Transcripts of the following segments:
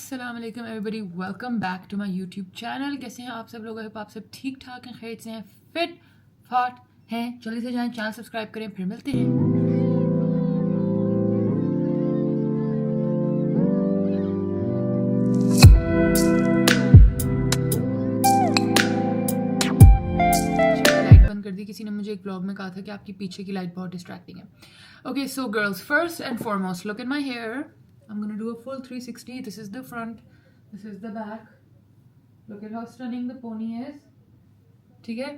अस्सलाम वालेकुम everybody, welcome back to my YouTube channel. कैसे हैं आप सब लोग? आप सब ठीक ठाक हैं, खैरियत से हैं, फिट फाट हैं? जल्दी से जाएं, चैनल सब्सक्राइब करें, फिर मिलते हैं। लाइट बंद कर दी। किसी ने मुझे एक ब्लॉग में कहा था कि आपकी पीछे की लाइट बहुत डिस्ट्रैक्टिंग है। Okay, so girls, first and foremost, look at my hair. I'm gonna do a full 360. This is the front, this is the back. Look at how stunning the pony is. ठीक है,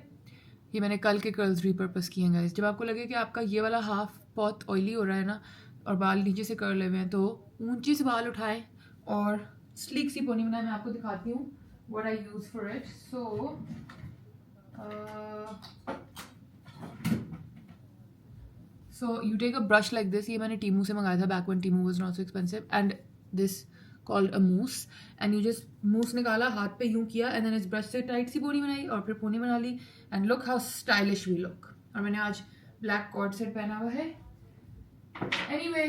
ये मैंने कल के curls repurpose किए हैं guys. जब आपको लगे कि आपका ये वाला हाफ बहुत ऑयली हो रहा है ना और बाल नीचे से कर्ल हुए हैं, तो ऊंची से बाल उठाएं और स्लीक सी पोनी बनाएं। मैं आपको दिखाती हूँ what I use for it. So you take a brush like this. ये मैंने टीमू से मंगाया था back when Temu was not so expensive, and this called a mousse, and you just mousse निकाला, हाथ पे यूं किया, and then इस brush से टाइट सी पोनी बनाई और फिर पोनी बना ली, and look how stylish we look. और मैंने आज black cord set पहना हुआ है। Anyway,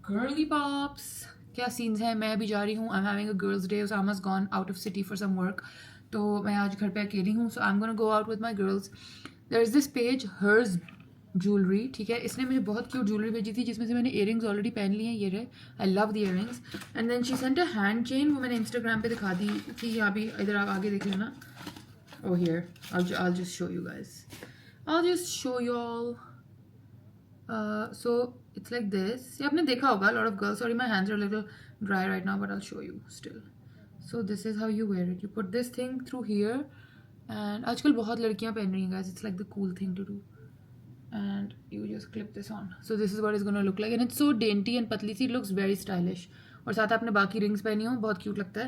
girly pops, क्या scenes हैं? मैं अभी जा रही हूँ, I'm having a girls day. Osama's gone out of city for some work, तो मैं आज घर पे अकेली हूँ, so I'm gonna go out with my girls. There's this page, hers jewellery, ठीक है। इसने मुझे बहुत क्यूट ज्वेलरी भेजी थी जिसमें से मैंने इयरिंग्स ऑलरेडी पहन ली हैं, ये रहे। I love the earrings. And then she sent a hand chain, वो मैंने इंस्टाग्राम पे दिखा दी थी। यहाँ भी इधर आप आगे देख लेना। ओ here, I'll just show you guys. I'll just show you all. So it's like this. ये आपने देखा होगा, lot of girls. Sorry, my hands are a little dry right now, but I'll show you still. So this is how you wear it. You put this thing through here, and आजकल बहुत लड़कियाँ पहन रही हैं guys. It's like the cool thing to do. And you just clip this on. So this is what it's gonna look like, and it's so dainty and patli si. It looks very stylish. और साथ आपने बाकी rings पहनी हो, बहुत cute लगता है।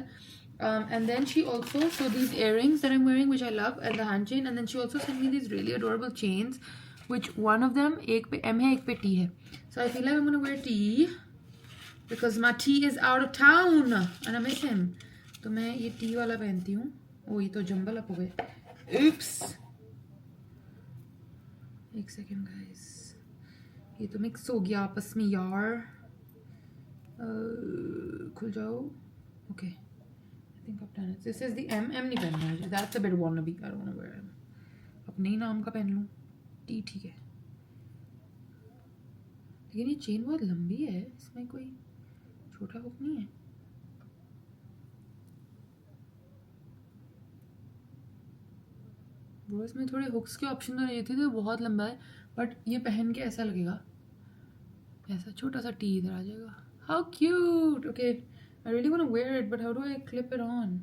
And then she also, so these earrings that I'm wearing, which I love, and the hand chain, and then she also sent me these really adorable chains, which one of them एक पे M है, एक पे T है. So I feel like I'm gonna wear T because my T is out of town and I miss him. तो मैं ये T वाला पहनती हूँ। ओ, ये तो जंबल अप हो गए। Oops. एक सेकेंड गाइस, ये तो मिक्स हो गया आपस में यार। खुल जाओ। Okay, I think I've done it. This is the M नहीं पहनना है, that's a bit wannabe. I don't want to wear M. अपने ही नाम का पहन लूँ। T ठीक है, लेकिन ये चेन बहुत लंबी है, इसमें कोई छोटा हुक नहीं है। वो इसमें थोड़े हुक्स के ऑप्शन तो नहीं थे, तो बहुत लंबा है, बट ये पहन के ऐसा लगेगा, ऐसा छोटा सा टी इधर आ जाएगा। How cute. Okay, I really want to wear it, but how do I clip it on?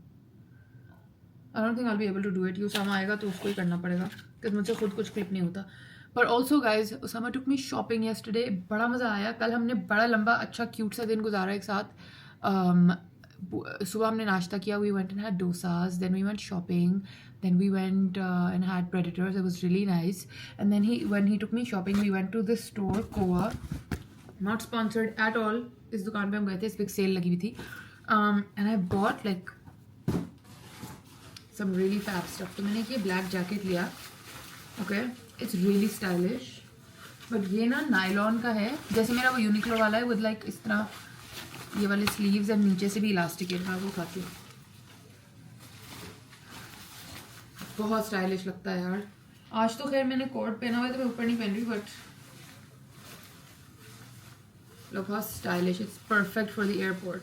I don't think I will be able to do it. Usama आएगा तो उसको ही करना पड़ेगा, क्योंकि मुझसे खुद कुछ क्लिप नहीं होता। पर ऑल्सो गाइज, उसामा टुक मी शॉपिंग येस्टरडे, बड़ा मज़ा आया। कल हमने बड़ा लंबा अच्छा क्यूट सा दिन गुजारा एक साथ। सुबह हमने नाश्ता किया, we went and had dosas, then we went shopping, then we went and had Predators. It was really nice. And then when he took me shopping, we went to this store, Koa. Not sponsored at all. इस दुकान पे हम गए थे, इस big sale लगी हुई थी, and I bought like some really fab stuff. तो मैंने ये ब्लैक जैकेट लिया। Okay, it's really stylish, but ये ना नायलॉन का है, जैसे मेरा वो यूनिक्लो वाला है, with like इस तरह ये वाले स्लीव्स एंड नीचे से भी इलास्टिक है। मैं वो खाती हूँ, बहुत स्टाइलिश लगता है यार। आज तो खैर मैंने कोट पहना हुआ है तो मैं ऊपर नहीं पहन रही, but look how stylish, it's perfect for the airport.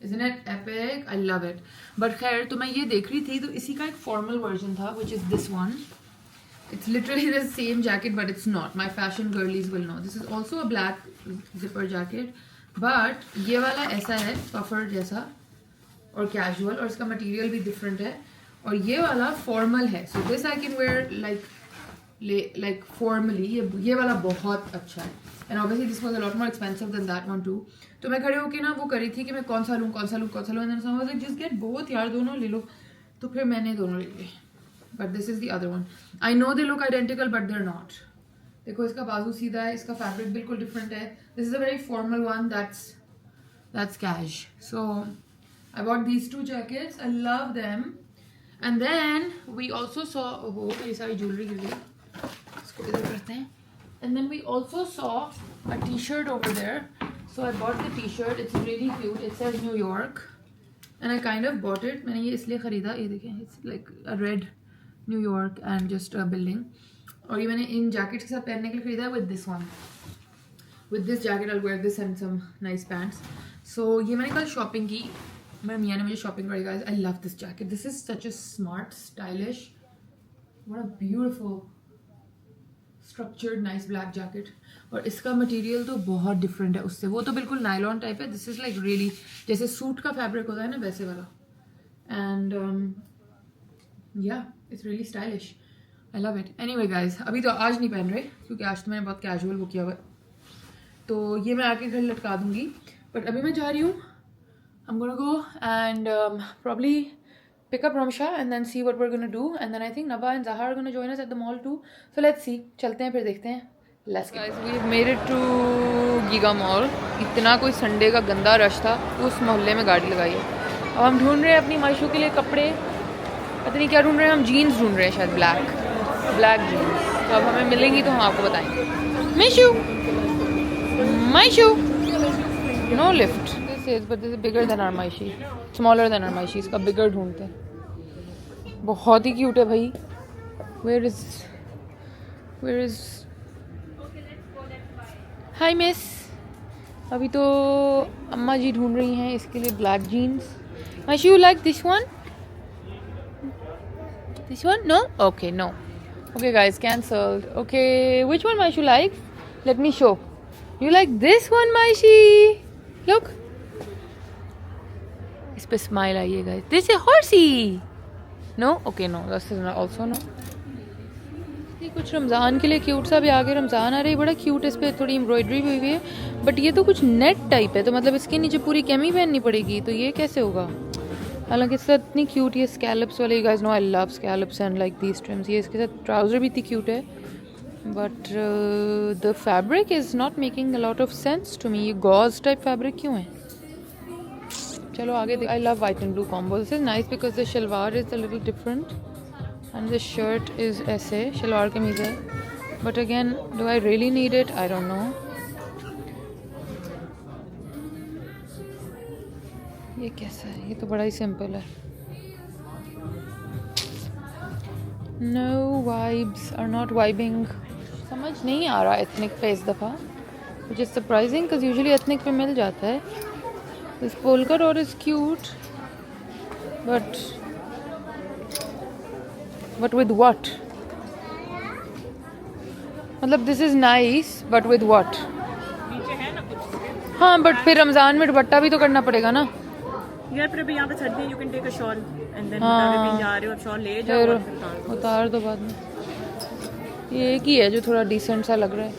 Isn't it epic? I love it. But खैर, तो मैं ये देख रही थी, तो इसी का एक फॉर्मल वर्जन था, which is this one. It's literally the same jacket, but it's not. My fashion girlies will know. This is also a black zipper jacket, but ये वाला ऐसा है, puffer जैसा और casual, और इसका material भी different है, और ये वाला formal है. So this I can wear like formally. ये वाला बहुत अच्छा है, and obviously this was a lot more expensive than that one too. तो मैं खड़े होके ना वो करी थी कि मैं कौन सा लूँ, and then someone was like, just get both यार, दोनों ले लो। तो फिर मैंने दोनों ले लिए। But this is the other one. I know they look identical, but they're not. देखो, इसका बाजू सीधा है, इसका फैब्रिक बिल्कुल डिफरेंट है। This is a very formal one. That's cash. So I bought these two jackets. I love them. And then we also saw, oh, मेरी सारी jewelry गिर गई, इसको इधर करते हैं। And then we also saw a T-shirt over there. So I bought the t-shirt. It's really cute. It says New York. And I kind of bought it. मैंने ये इसलिए ख़रीदा, ये देखें, it's like a red New York and just a building. और ये मैंने इन jackets के साथ पहनने के लिए ख़रीदा है with this one. With this jacket I'll wear this and some nice pants. So ये मैंने कल शॉपिंग की. मेरे मियाँ ने मुझे शॉपिंग कराई guys. I love this jacket. This is such a smart, stylish. What a beautiful structured nice black jacket. और इसका मटेरियल तो बहुत डिफरेंट है उससे. वो तो बिल्कुल नायलॉन टाइप है. दिस इज़ लाइक रियली जैसे सूट का फैब्रिक होता है ना वैसे वाला. एंड या it's really stylish. I love it. Anyway guys, अभी तो आज नहीं पहन रहे क्योंकि आज तो मैंने बहुत कैजुअल वो किया हुआ है, तो ये मैं आके घर लटका दूंगी. बट अभी मैं जा रही हूँ. I'm gonna go and probably pick up Ramsha and then see what we're gonna do, and then I think Naba and Zahar are gonna join us at the mall too. So let's see. चलते हैं फिर देखते हैं. Let's guys, we've made it to Giga Mall. इतना कोई Sunday का गंदा rush था, उस मोहल्ले में गाड़ी लगाई है. अब हम ढूंढ रहे हैं अपनी मायशू के लिए कपड़े. पता नहीं क्या ढूंढ रहे हैं हम. जीन्स ढूंढ रहे हैं शायद, ब्लैक जीन्स. तो अब हमें मिलेंगी तो हम आपको बताएंगे. मायशू no lift. But this is bigger than our Maishi, smaller than our Maishi. इसका bigger ढूंढते हैं. बहुत ही क्यूट है भाई. Where is Hi miss. अभी तो अम्मा जी ढूंढ रही हैं इसके लिए black jeans. Maishi, you like this one? This one? No? Okay, no. Okay guys, cancelled. Okay, which one Maishi likes? Let me show. You like this one Maishi? Look. इस पे स्माइल आई है guys. This is horsey. No? Okay no, this is also no. ये कुछ रमज़ान के लिए cute सा भी आगे रमज़ान आ रही है. बड़ा क्यूट. इस पे थोड़ी एम्ब्रॉयडरी भी हुई है, बट ये तो कुछ नेट टाइप है, तो मतलब इसके नीचे पूरी कैमी पहननी पड़ेगी, तो ये कैसे होगा. हालांकि इसका इतनी क्यूट ये स्कैलप्स वाले. You guys know I love scallops and like these trims. ये इसके साथ ट्राउज़र भी इतनी क्यूट है, but the fabric is not making a lot of sense to me. ये गॉज टाइप फैब्रिक क्यों है. चलो आगे देख. I love white and blue combo. This is nice because the shalwar is a little different and the shirt is ऐसे शलवार कमीज है. But again do I really need it. I don't know. ये कैसा है. ये तो बड़ा ही सिंपल है. No vibes are not vibing. समझ नहीं आ रहा एथनिक पे इस दफ़ा, which is surprising because usually ethnic पे मिल जाता है. This polka dot is cute, but with what? मतलब this is nice, but with what? नीचे है ना कुछ. हाँ, but फिर रमज़ान में दुपट्टा भी तो करना पड़ेगा ना यार. फिर अभी यहाँ पे सर्दी है. You can take a shawl and then हाँ, कहीं जा रहे हो अब shawl ले जाओ फिर और फिर उतार दो बाद में. ये एक ही है जो थोड़ा डिसेंट सा लग रहा है.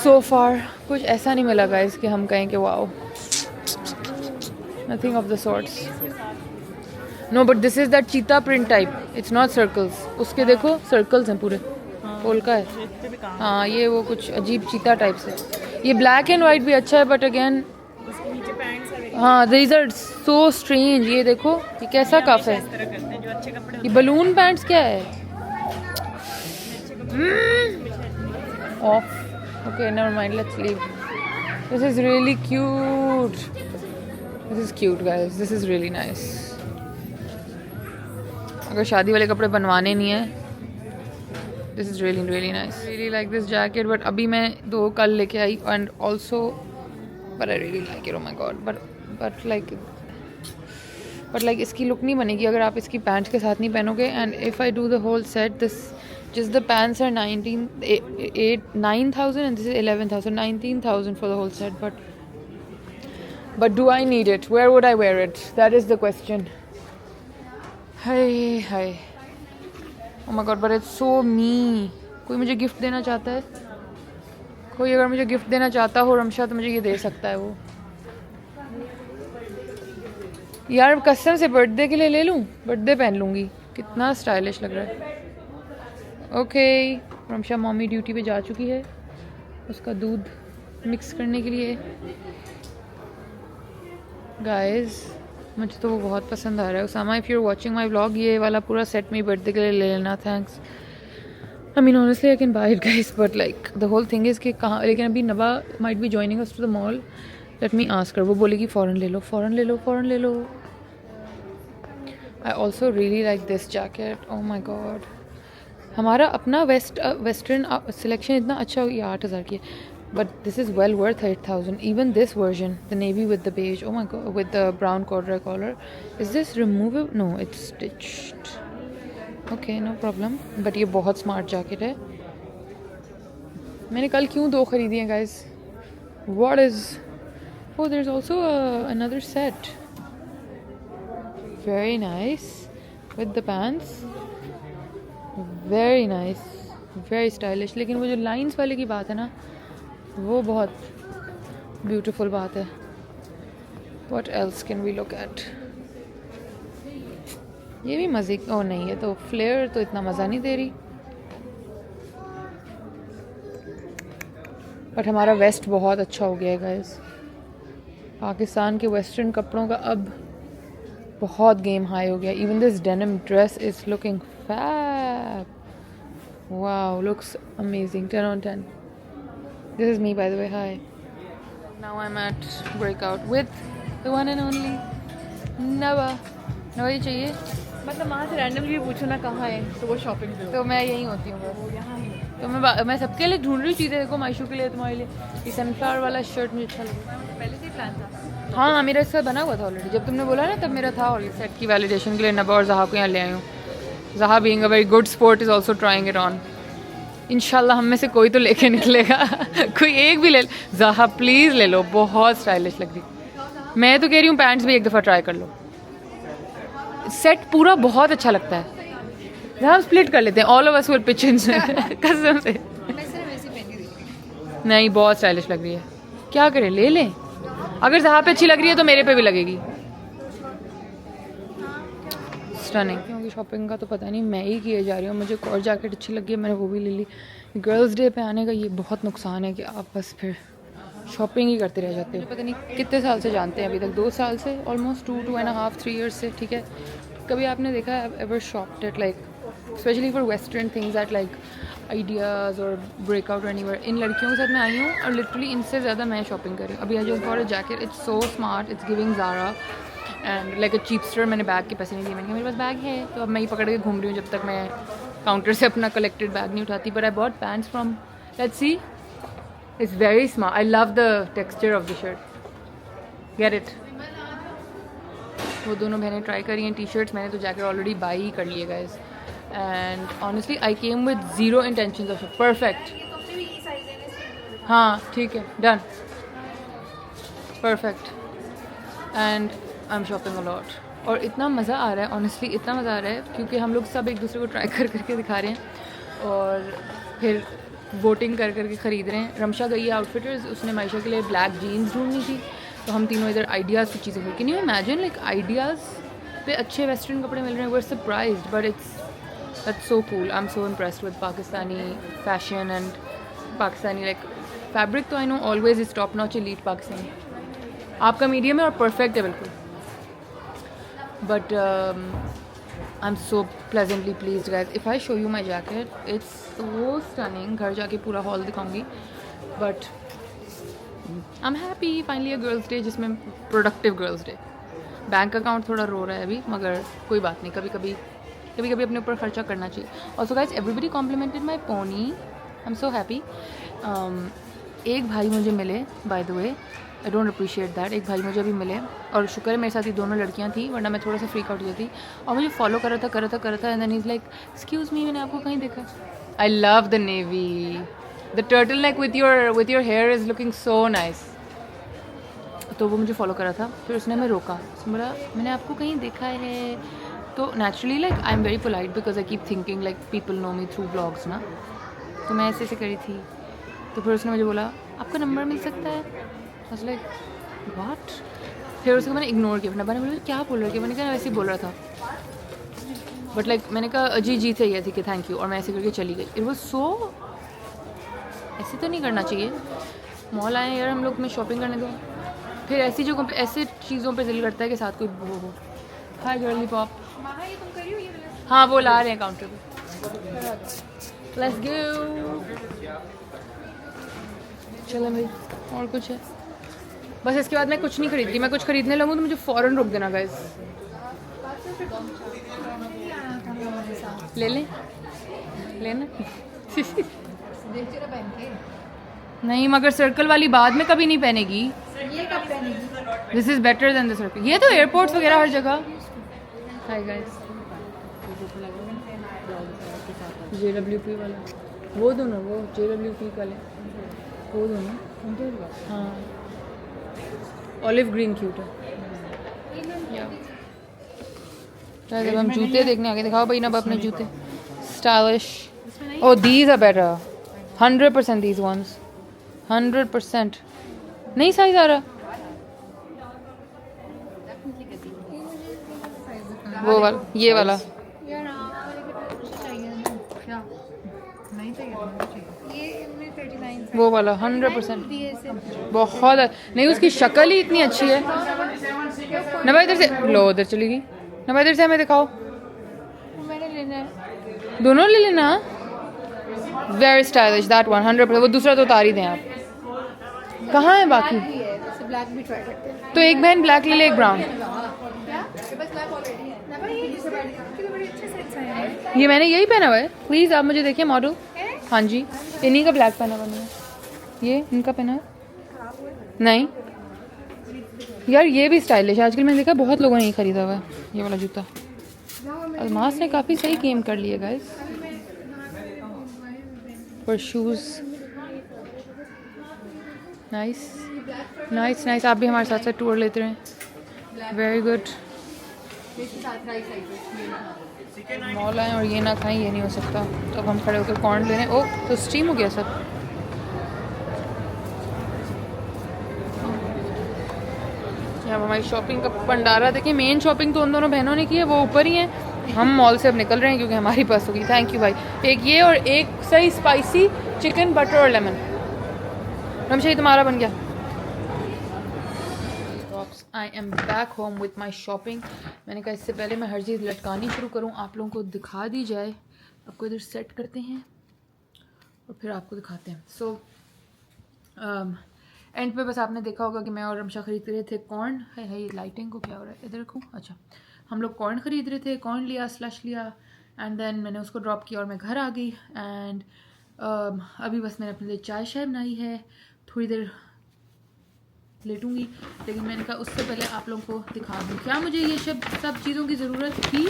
So far कुछ ऐसा नहीं मिला गाइस कि हम कहें कि wow. Nothing of the sorts. No, but this is that cheetah print type. It's not circles. उसके देखो सर्कल्स हैं पूरे. पोल्का है. हाँ, ये वो कुछ अजीब चीता टाइप से. ये ब्लैक एंड वाइट भी अच्छा है, बट अगेन उसके नीचे पैंट्स है. हाँ, these are so strange. ये देखो ये कैसा कफ है. इस तरह करते हैं जो अच्छे कपड़े. ये बलून पैंट्स क्या है. Off. Okay, never mind. Let's leave. This is really cute. This is cute, guys. This is really nice. अगर शादी वाले कपड़े बनवाने नहीं है, this is really really nice. I really like this jacket, but अभी मैं 2 कल लेके आई and also, but I really like it. Oh my god. But like इसकी लुक नहीं बनेगी अगर आप इसकी पैंट के साथ नहीं पहनोगे. And if I do the whole set, this just the pants are 9,000 and this is 11,000. 19,000 for the whole set. But do I need it? Where would I wear it? That is the question. Hi. Oh my god, but it's so me. कोई मुझे gift देना चाहता है. कोई अगर मुझे gift देना चाहता हो रमशा तो मुझे ये दे सकता है वो. यार कसम से बर्थडे के लिए ले लूँ. बर्थडे पहन लूँगी. कितना स्टाइलिश लग रहा है. ओके, रमशा मम्मी ड्यूटी पे जा चुकी है उसका दूध मिक्स करने के लिए. गाइस मुझे तो वो बहुत पसंद आ रहा है. Usama, if you are watching my vlog, ये वाला पूरा सेट में बर्थडे के लिए ले लेना. Thanks. I mean, honestly, I can buy it, guys, but like the whole thing is कि कहाँ, लेकिन अभी नवा might be joining us to the mall. Let me ask her. वो बोलेगी फ़ौरन ले लो, फ़ौरन ले लो, फ़ौरन ले लो. I also really like this jacket. Oh my god. हमारा अपना वेस्टर्न सिलेक्शन इतना अच्छा हो गया 8,000 की है. But this is well worth 8,000. Even this version, the navy with the beige. Oh my god, with the brown corduroy collar. Is this removable? No, it's stitched. Okay, no problem. But ये बहुत smart jacket है. मैंने कल क्यों 2 खरीदी हैं, guys? What is? Oh, there's also another set. Very nice with the pants. Very nice, very stylish. लेकिन वो जो lines वाले की बात है ना, वो बहुत beautiful बात है. What else can we look at? ये भी मज़े की. ओ नहीं, ये तो फ्लेयर तो इतना मज़ा नहीं दे रही. बट हमारा वेस्ट बहुत अच्छा हो गया है, गाइस. पाकिस्तान के वेस्टर्न कपड़ों का अब बहुत गेम हाई हो गया. Even this denim dress is looking fab. Wow, looks amazing. 10 on 10. This is me, by the way. Hi. Now I'm at Breakout with the one and only Nava. नवा ये चाहिए. मतलब वहाँ से रैंडमली पूछो ना कहाँ है, तो वो शॉपिंग पे तो मैं यहीं होती हूँ बस. यहाँ ही. तो मैं सबके लिए ढूंढ रही चीज़ें. देखो, मायशू के लिए, तुम्हारे लिए ये सनफ्लावर वाला शर्ट मुझे अच्छा लगा. पहले से ही प्लान था. हाँ, मेरा इससे बना हुआ था ऑलरेडी. जब तुमने बोला ना तब मेरा था. और सेट की वैलिडेशन के लिए नबा और जहा को यहाँ ले आई हूँ. जहा being a very good sport is also trying it on. इंशाल्लाह हम में से कोई तो लेके निकलेगा. कोई एक भी ले. जहा प्लीज़ ले लो, बहुत स्टाइलिश लग रही. मैं तो कह रही हूँ पैंट्स भी एक दफ़ा ट्राई कर लो. सेट पूरा बहुत अच्छा लगता है. हम स्प्लिट कर लेते हैं. All of us will pitch इन. कसम से. नहीं, बहुत स्टाइलिश लग रही है. क्या करें, ले लें. अगर जहाँ पे अच्छी लग रही है तो मेरे पे भी लगेगी. स्टनिंग. क्योंकि शॉपिंग का तो पता नहीं मैं ही किए जा रही हूँ. मुझे एक और जैकेट अच्छी लगी है, मैंने वो भी ले ली. गर्ल्स डे पे आने का ये बहुत नुकसान है कि आप बस फिर शॉपिंग ही करते रह जाते हो. पता नहीं कितने साल से जानते हैं अभी तक. 2 साल से, ऑलमोस्ट 2.5 3 years से. ठीक है, कभी आपने देखा है ever shopped at like specially for western things at like Ideas और ब्रेकआउट एनीवेयर. इन लड़कियों के साथ मैं आई हूँ और लिटरली इनसे ज़्यादा मैं शॉपिंग कर रही हूँ. अभी I just got a jacket. It's so smart. It's giving Zara and like a cheapster. मैंने बैग के पैसे नहीं दिए. मैंने कहा मेरे पास बैग है तो अब मैं ही पकड़ के घूम रही हूँ जब तक मैं काउंटर से अपना कलेक्टेड बैग नहीं उठाती. But I bought pants from, let's see. It's very smart. I love the texture of the shirt. Get it. वो दोनों बहनें ट्राई करी हैं टी शर्ट्स. मैंने तो जैकेट ऑलरेडी बाई ही कर लिए guys. And honestly I came with zero intention of. Perfect. हाँ ठीक है, done. Perfect. And I am shopping a lot. और इतना मज़ा आ रहा है, ऑनेस्टली इतना मज़ा आ रहा है क्योंकि हम लोग सब एक दूसरे को ट्राई कर करके दिखा रहे हैं और फिर वोटिंग कर करके ख़रीद रहे हैं. रमशा गई है आउटफिटर्स. उसने मायशा के लिए ब्लैक जीन्स ढूंढनी थी तो हम तीनों इधर आइडियाज़ की चीज़ें. Can you imagine like ideas पे अच्छे वेस्टर्न कपड़े मिल रहे हैं. We are surprised but that's so cool. I am so impressed with Pakistani fashion and Pakistani like fabric. तो I know always is top notch elite Pakistani. आपका मीडियम है और परफेक्ट है बिल्कुल. But I am so pleasantly pleased guys. If I show you my jacket it's so stunning. घर जाके पूरा hall दिखाऊंगी. But I am happy finally a girls day जिसमें productive girls day. Bank account थोड़ा रो रहा है अभी मगर कोई बात नहीं. कभी कभी अपने ऊपर खर्चा करना चाहिए. Also guys everybody complimented my pony. I am so happy. एक भाई मुझे मिले by the way. I don't appreciate that. एक भाई मुझे अभी मिले और शुक्र है मेरे साथ ही दोनों लड़कियां थी वरना मैं थोड़ा सा फ्रीक आउट हो जाती. और मुझे फॉलो कर रहा था and then is like excuse me, मैंने आपको कहीं देखा. I love the navy. The turtle neck with your hair is looking so nice. तो वो मुझे फॉलो कर रहा था. फिर उसने हमें रोका. उसने बोला मैंने आपको कहीं देखा है. तो naturally like I am very polite because I keep thinking like people know me through blogs ना. तो मैं ऐसे करी थी. तो फिर उसने मुझे बोला आपका नंबर मिल सकता है. बस लाइक व्हाट. फिर उसको मैंने इग्नोर किया. मैंने बोला क्या बोल रहा है. मैंने कहा वैसे ही बोल रहा था. बट लाइक मैंने कहा जी चाहिए थी कि थैंक यू. और मैं ऐसे करके चली गई. It was so. ऐसे तो नहीं करना चाहिए. मॉल आए यार हम लोग, में शॉपिंग करने दो. फिर ऐसी जगहों पे ऐसे चीज़ों पे दिल करता है कि साथ कोई हो. हाय गर्ली पॉप. हाँ वो ला रहे हैं काउंटर पे. Let's go. चलो भाई, और कुछ है? बस इसके बाद मैं कुछ नहीं खरीदती। मैं कुछ खरीदने लगूँ तो मुझे फ़ौरन रोक देना गाइस। ले लें? लेना? नहीं, मगर सर्कल वाली बाद में कभी नहीं पहनेगी। ये कब पहनेगी? This is better than the circle. ये तो एयरपोर्ट्स वगैरह हर जगह। हाय गाइस, JWP वाला, वो दोनों, वो JWP वाले, वो दोनों। हाँ, ऑलिव ग्रीन क्यूट है। जब हम जूते देखने आगे, दिखाओ भाई ना अपने जूते। Stylish. Oh these are better 100%। These ones 100%। नहीं साइज आ रहा वो वाला, ये वाला यार क्या नहीं चाहिए? ये मैं 39 वो वाला 100%। दिए से बहुत नहीं, उसकी शक्ल ही इतनी अच्छी है। नवा इधर से लो, उधर चली गई। नवा इधर से हमें दिखाओ। मैंने लेना है। दोनों ले लेना। Very stylish that one 100%। वो दूसरा तो उतार ही दें आप। कहाँ है बाकी? भी है, जैसे ब्लैक भी ट्राई करते हैं। तो एक बहन ब्लैक ले ले, एक ब्राउन। क्या? मेरे पास ब्लैक ऑलरेडी है ना भाई। ये तो बड़े अच्छे सेट्स आए हैं। ये मैंने यही पहना हुआ है। प्लीज़ आप मुझे देखिए मॉडल। हाँ जी, इन्हीं का ब्लैक पहना हुआ है। ये इनका पहना है। नहीं यार, ये भी स्टाइलिश है। आजकल मैंने देखा बहुत लोगों ने ही खरीदा हुआ है ये वाला जूता। अलमास ने काफ़ी सही गेम कर लिया guys for shoes. Nice nice nice. आप भी हमारे साथ साथ टूर लेते रहें। Very good. मॉल आए और ये ना खाएं, ये नहीं हो सकता। तो अब हम खड़े होकर कॉर्न ले रहे हैं। ओह, तो स्टीम हो गया सब। अब हमारी शॉपिंग का भंडारा देखिए। मेन शॉपिंग तो उन दोनों बहनों ने की है, वो ऊपर ही हैं। हम मॉल से अब निकल रहे हैं क्योंकि हमारी बस होगी। थैंक यू भाई। एक ये और एक सही स्पाइसी चिकन बटर और लेमन। रमशाही तुम्हारा बन गया। I am back home with my shopping. मैंने कहा इससे पहले मैं हर चीज़ लटकानी शुरू करूँ, आप लोगों को दिखा दी जाए। आपको इधर सेट करते हैं और फिर आपको दिखाते हैं। सो एंड पे बस आपने देखा होगा कि मैं और रमशा खरीद रहे थे कॉर्न। है ये लाइटिंग को क्या हो रहा है? इधर रखूँ? अच्छा, हम लोग कॉर्न खरीद रहे थे। कॉर्न लिया, स्लश लिया, एंड देन मैंने उसको ड्रॉप किया और मैं घर आ गई। एंड अभी बस मैंने अपने लिए चाय शाय बनाई है, थोड़ी देर लेटूंगी। लेकिन मैंने कहा उससे पहले आप लोगों को दिखा दूँ। क्या मुझे ये सब चीज़ों की ज़रूरत थी?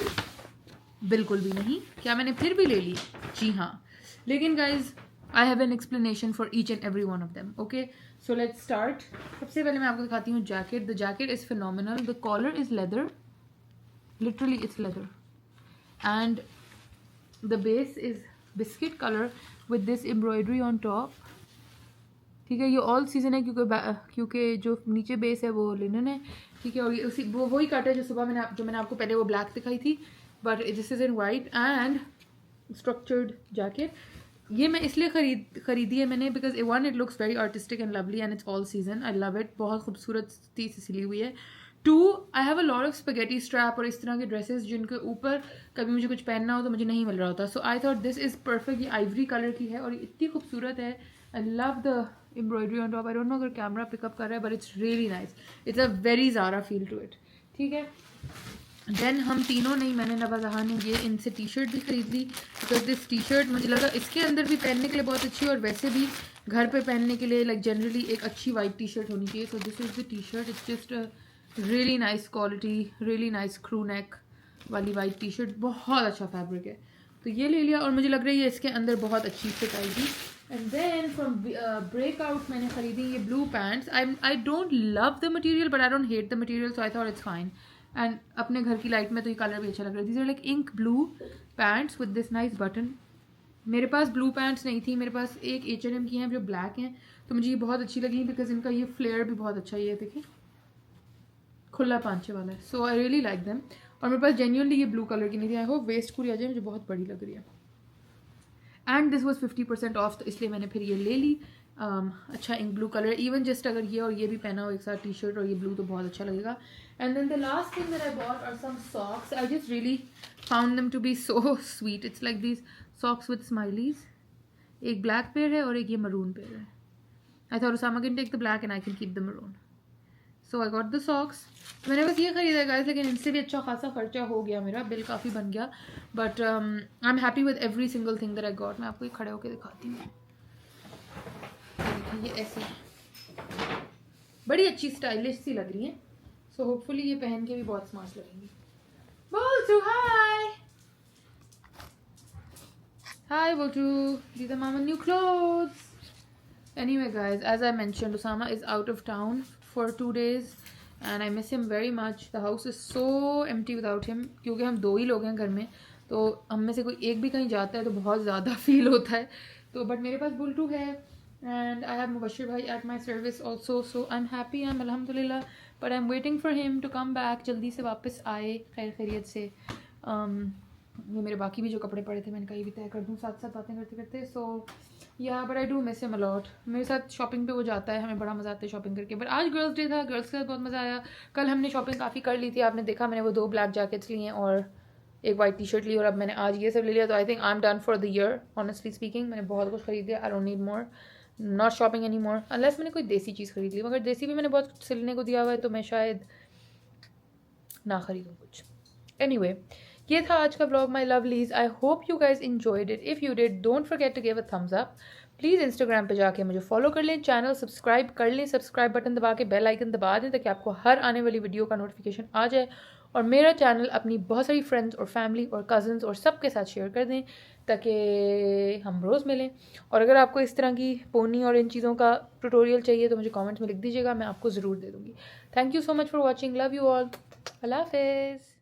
बिल्कुल भी नहीं। क्या मैंने फिर भी ले ली? जी हाँ। लेकिन guys I have an explanation for each and every one of them. Okay, so let's start. सबसे पहले मैं आपको दिखाती हूँ jacket. The jacket is phenomenal. The collar is leather, literally it's leather, and the base is biscuit colour with this embroidery on top. ठीक है, ये all season है क्योंकि जो नीचे बेस है वो लिनन है। ठीक है, और ये उसी वही कट है जो मैंने आपको पहले वो ब्लैक दिखाई थी, but this is in white and structured jacket. ये मैं इसलिए खरीदी है मैंने because one it looks very artistic and lovely and it's all season. I love it. बहुत खूबसूरती से सिली हुई है। 2, I have a lot of spaghetti strap और इस तरह के ड्रेसेस जिनके ऊपर कभी मुझे कुछ पहनना हो तो मुझे नहीं मिल रहा होता। So I thought this is perfect. ये आइवरी कलर की है और ये इतनी खूबसूरत है। I love the embroidery on top. I don't know अगर कैमरा पिकअप कर रहा है, but it's really nice. It's a very Zara feel to it. ठीक है, देन हम तीनों नहीं, मैंने नवाजहां ने ये इनसे टी शर्ट भी खरीद ली बिकॉज दिस टी शर्ट मुझे लगा इसके अंदर भी पहनने के लिए बहुत अच्छी है और वैसे भी घर पे पहनने के लिए लाइक जनरली एक अच्छी वाइट टी शर्ट होनी चाहिए। So this is the T shirt. It's just really nice quality, really nice crew neck वाली वाइट टी शर्ट। बहुत अच्छा फैब्रिक है, तो ये ले लिया और मुझे लग रही है इसके अंदर बहुत अच्छी फिट आएगी। एंड देन फ्रॉम ब्रेकआउट मैंने खरीदी ये blue pants. I don't love the material but I don't hate the material, so I thought it's fine. And अपने घर की लाइट में तो ये कलर भी अच्छा लग रहा है। These are like ink blue pants with this nice button. मेरे पास ब्लू पैंट्स नहीं थी, मेरे पास एक H&M की हैं जो ब्लैक हैं, तो मुझे ये बहुत अच्छी लगी बिकॉज इनका ये फ्लेयर भी बहुत अच्छा है। ये देखिए खुला पांचे वाला है। सो आई रियली लाइक देम। और मेरे पास जेन्युइनली ये ब्लू कलर की नहीं थी। आई होप वेस्ट पूरी आ जाए, मुझे बहुत बड़ी लग रही है। एंड दिस वॉज 50% ऑफ, तो इसलिए मैंने फिर ये ले ली। अच्छा ink blue colour. Even just अगर ये और ये भी पहना हो एक साथ टी शर्ट और ये ब्लू, तो बहुत अच्छा लगेगा। And then the last thing that I bought are some socks. I just really found them to be so sweet. It's like these socks with smileys. एक ब्लैक पेयर है और एक ये मरून पेयर है. I thought Usama can take the black and I can keep the maroon. So I got the socks. मैंने बस ये ख़रीदा गाइस, लेकिन इनसे भी अच्छा खासा खर्चा हो गया, मेरा बिल काफ़ी बन गया. But I am happy with every single thing that I got. मैं आपको ये खड़े होकर दिखाती हूँ. देखिए ये ऐसे बड़ी अच्छी स्टाइलिश सी लग रही है. सो होपफुली ये पहन के भी बहुत स्मार्ट लगेंगी. बोलचू हाय. Hi Botu, these are Mama's new clothes. Anyway guys, as I mentioned, Osama is out of town for 2 days and I miss him very much. The house is so empty without him क्योंकि हम 2 ही लोग हैं घर में, तो हम में से कोई एक भी कहीं जाता है तो बहुत ज़्यादा फील होता है. तो बट मेरे पास बुल्टू है and I have Mubashir bhai at my service also, so I'm happy. I'm alhamdulillah, but I'm waiting for him to come back. जल्दी से वापस आए खैर खैरियत से. ये मेरे बाकी भी जो कपड़े पड़े थे मैंने कहीं भी तय कर दूँ साथ साथ बातें करते करते. सो या but I do miss him a lot. मेरे साथ शॉपिंग पे वो जाता है, हमें बड़ा मज़ा आता है शॉपिंग करके. बट आज गर्ल्स डे था, गर्ल्स के साथ बहुत मज़ा आया. कल हमने शॉपिंग काफ़ी कर ली थी, आपने देखा. मैंने वो 2 ब्लैक जैकेट्स लिए हैं और एक वाइट टी शर्ट ली और अब मैंने आज ये सब ले लिया. तो I think I am done for the year honestly speaking. मैंने बहुत कुछ खरीद लिया. I don't need more, not shopping any more unless मैंने कोई देसी चीज़ खरीद ली. मगर देसी भी मैंने बहुत सिलने को दिया हुआ है तो मैं शायद ना खरीदूँ कुछ. एनीवे ये था आज का vlog my lovelies. I hope you guys enjoyed it. If you did don't forget to give a thumbs up. Please Instagram पे जाके मुझे फॉलो कर लें, चैनल सब्सक्राइब कर लें, सब्सक्राइब बटन दबा के बेल आइकन दबा दें ताकि आपको हर आने वाली वीडियो का नोटिफिकेशन आ जाए. और मेरा चैनल अपनी बहुत सारी फ्रेंड्स और फैमिली और कज़न्स और सब के साथ शेयर कर दें ताकि हम रोज़ मिलें. और अगर आपको इस तरह की पोनी और इन चीज़ों का ट्यूटोरियल चाहिए तो मुझे कमेंट्स में लिख दीजिएगा, मैं आपको ज़रूर दे दूँगी. Thank you so much for watching. Love you all. अल्लाह हाफिज़.